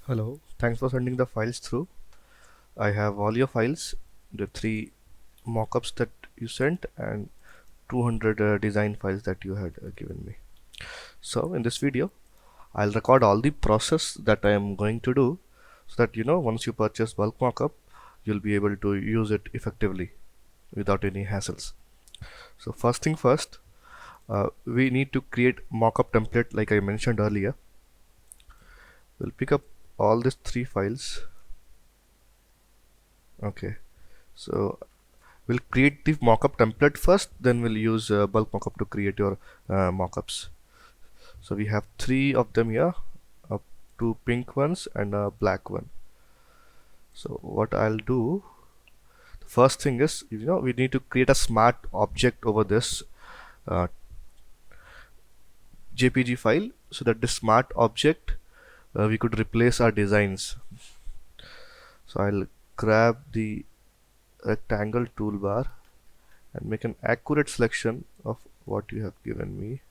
Hello, thanks for sending the files through. I have all your files, the three mockups that you sent, and 200 design files that you had given me. So in this video, I'll record all the process that I am going to do so that once you purchase bulk mockup, you'll be able to use it effectively without any hassles. So first thing first, we need to create mockup template like I mentioned earlier. We'll pick up all these three files. Okay, so we'll create the mockup template first, then we'll use bulk mockup to create your mockups. So we have three of them here, two pink ones and a black one. So what I'll do, the first thing is, we need to create a smart object over this uh, JPG file, so that the smart object we could replace our designs. So I'll grab the rectangle toolbar and make an accurate selection of what you have given me.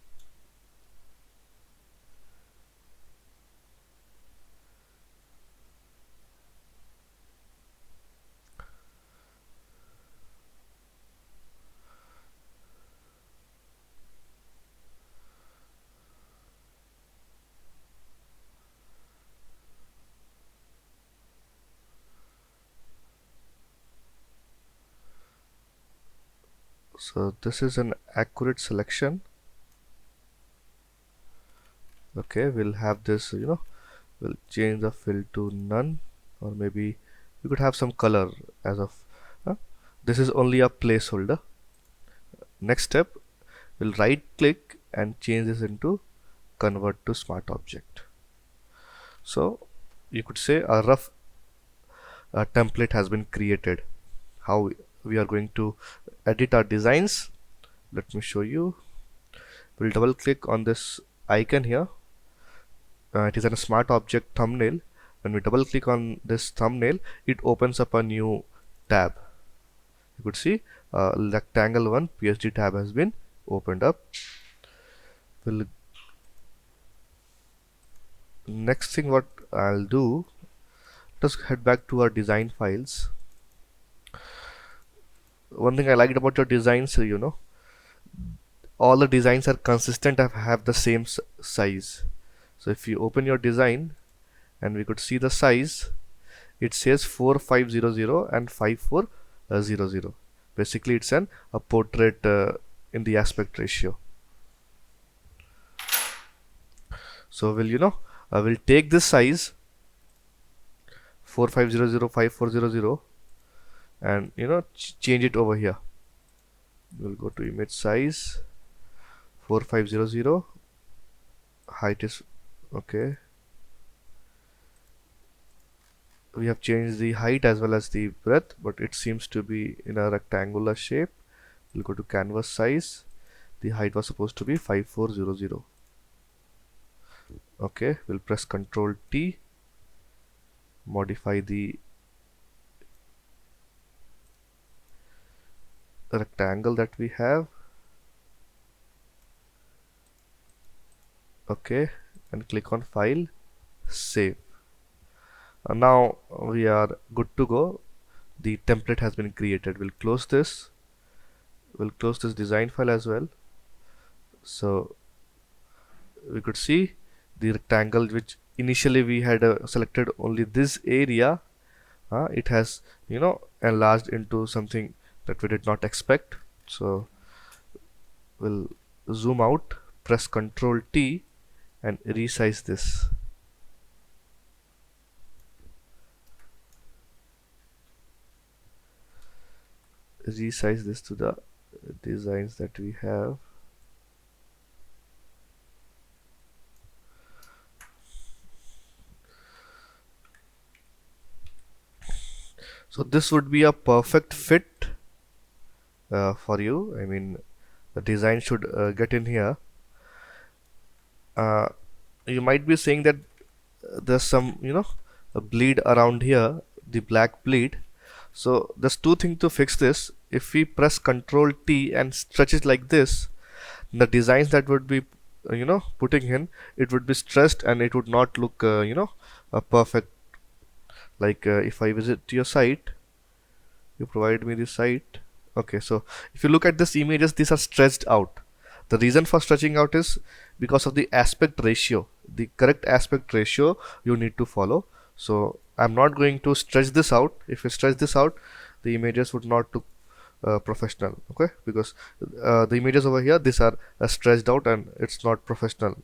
So this is an accurate selection. Okay, we'll have this, we'll change the fill to none, or maybe you could have some color as of this is only a placeholder. Next step, we'll right click and change this into convert to smart object. So you could say a rough template has been created. How we are going to edit our designs, let me show you. We'll double click on this icon here. It is a smart object thumbnail. When we double click on this thumbnail, it opens up a new tab. You could see rectangle 1 PSD tab has been opened up. We'll next thing what I'll do, just head back to our design files. One thing I liked about your designs, all the designs are consistent and have the same size. So if you open your design and we could see the size, it says 4500 and 5400. Basically it's a portrait in the aspect ratio. So we'll take this size 4500 5400 and change it over here. We'll go to image size 4500, height is okay. We have changed the height as well as the breadth, but it seems to be in a rectangular shape. We'll go to canvas size. The height was supposed to be 5400. Okay, we'll press Ctrl T, modify the rectangle that we have. Okay, and click on file, save. Now we are good to go. The template has been created. We'll close this. We'll close this design file as well. So we could see the rectangle which initially we had selected only this area. It has enlarged into something that we did not expect. So we'll zoom out, press Ctrl T and resize this. Resize this to the designs that we have. So this would be a perfect fit for you. I mean, the design should get in here. You might be saying that there's some a bleed around here, the black bleed. So there's two things to fix this. If we press Ctrl T and stretch it like this, the designs that would be putting in, it would be stressed and it would not look perfect. Like if I visit your site, you provide me the site. Okay, so if you look at this images, these are stretched out. The reason for stretching out is because of the aspect ratio, the correct aspect ratio you need to follow. So I'm not going to stretch this out. If you stretch this out, the images would not look professional. Okay, because the images over here, these are stretched out and it's not professional.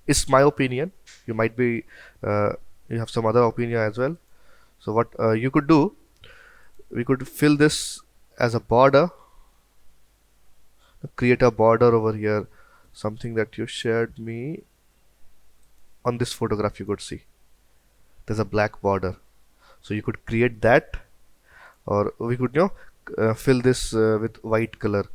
It's my opinion. You might be you have some other opinion as well. So what you could do, we could fill this as a border, create a border over here, something that you shared me. On this photograph you could see there's a black border, so you could create that, or we could fill this with white color.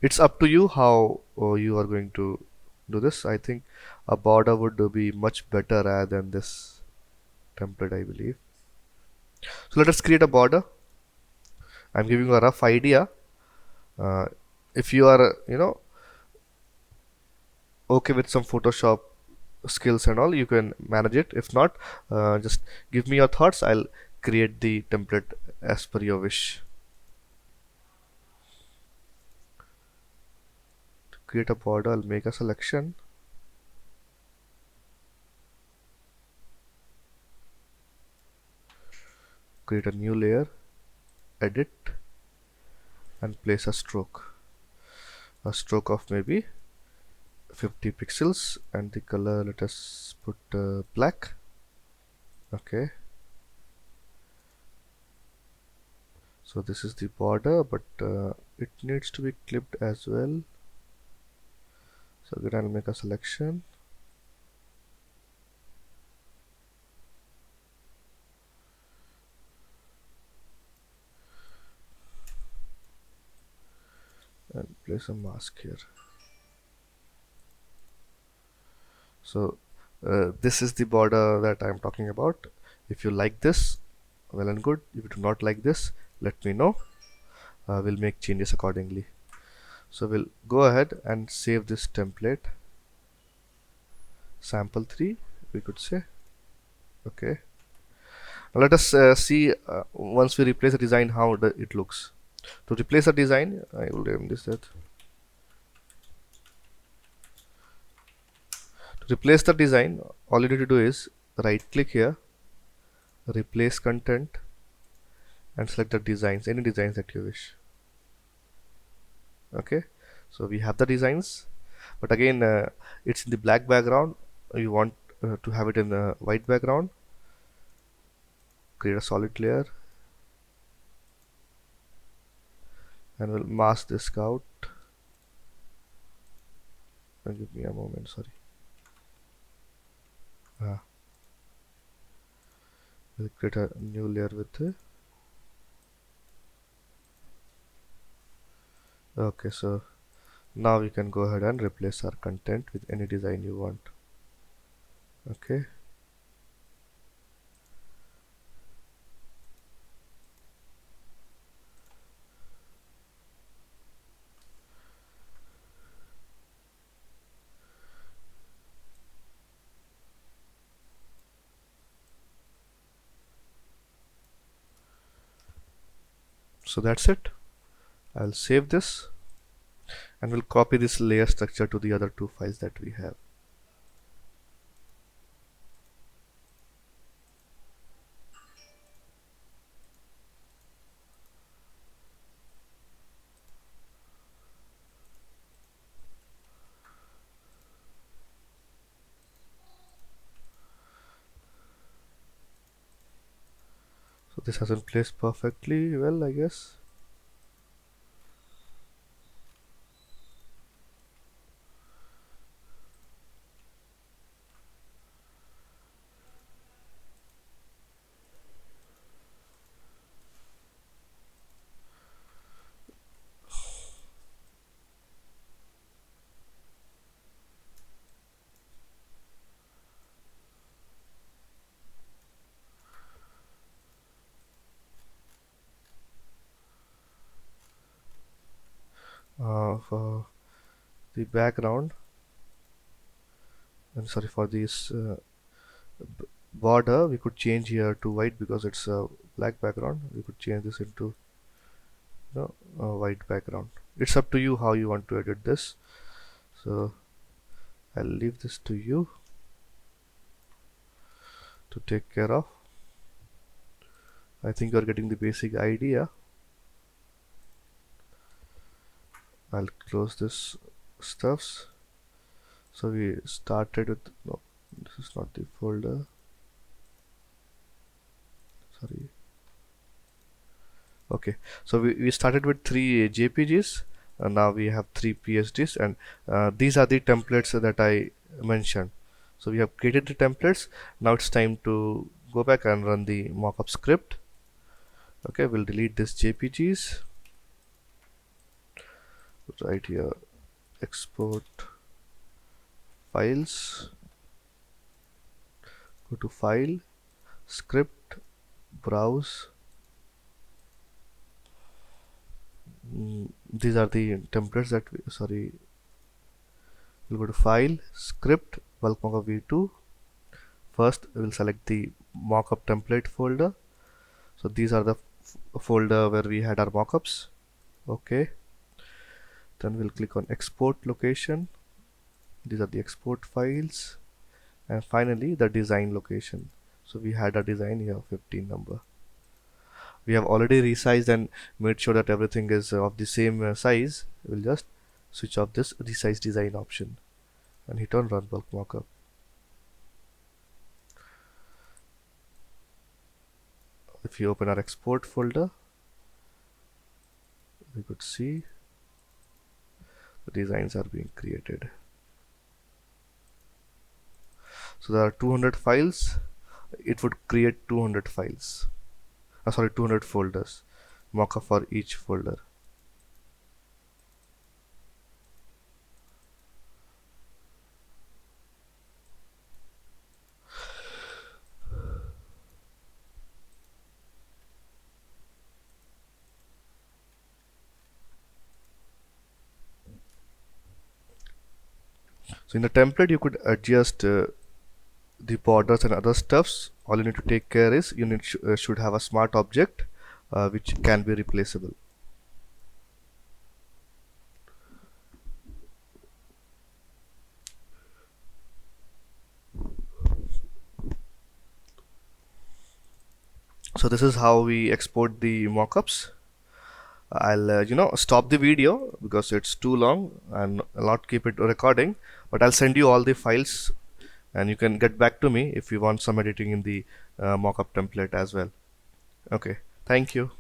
It's up to you how you are going to do this. I think a border would be much better rather than this template, I believe. So let us create a border. I'm giving you a rough idea. uh, if you are okay with some Photoshop skills and all, you can manage it. If not, just give me your thoughts. I'll create the template as per your wish. To create a border, I'll make a selection, create a new layer, edit, and place a stroke of maybe 50 pixels, and the color, let us put black. Okay, so this is the border, but it needs to be clipped as well. So again, I'll make a selection, and place a mask here. So this is the border that I'm talking about. If you like this, well and good. If you do not like this, let me know. We'll make changes accordingly. So we'll go ahead and save this template, sample 3 we could say. Okay, now let us see once we replace the design how it looks. To replace the design, I will name this that. To replace the design, all you need to do is right click here, replace content, and select the designs, any designs that you wish. Okay, so we have the designs, but again it's in the black background. You want to have it in the white background. Create a solid layer and we'll mask this out. Give me a moment, sorry. We'll create a new layer with okay, so now we can go ahead and replace our content with any design you want. Okay, so that's it. I'll save this and we'll copy this layer structure to the other two files that we have. So this hasn't placed perfectly well, I guess. For the background, and sorry, for this border, we could change here to white because it's a black background. We could change this into, a white background. It's up to you how you want to edit this. So I'll leave this to you to take care of. I think you're getting the basic idea. I'll close this stuffs. So we started with, no, this is not the folder, sorry. Okay, so we started with 3 JPGs, and now we have 3 PSDs, and these are the templates that I mentioned. So we have created the templates. Now it's time to go back and run the mockup script. Okay, we'll delete this JPGs. Right here, export files, go to file, script, browse. These are the templates that we'll go to file, script, bulk mockup v2. First we'll select the mockup template folder. So these are the folder where we had our mockups. Okay, then we'll click on export location. These are the export files, and finally the design location. So we had a design here, 15 number. We have already resized and made sure that everything is of the same size. We'll just switch off this resize design option and hit on run bulk mockup. If you open our export folder, we could see the designs are being created. So there are 200 files. It would create 200 files. 200 folders. Mockup for each folder. So in the template, you could adjust the borders and other stuffs. All you need to take care is you should have a smart object which can be replaceable. So this is how we export the mockups. I'll stop the video because it's too long and I'll not keep it recording, but I'll send you all the files and you can get back to me if you want some editing in the mockup template as well. Okay, thank you.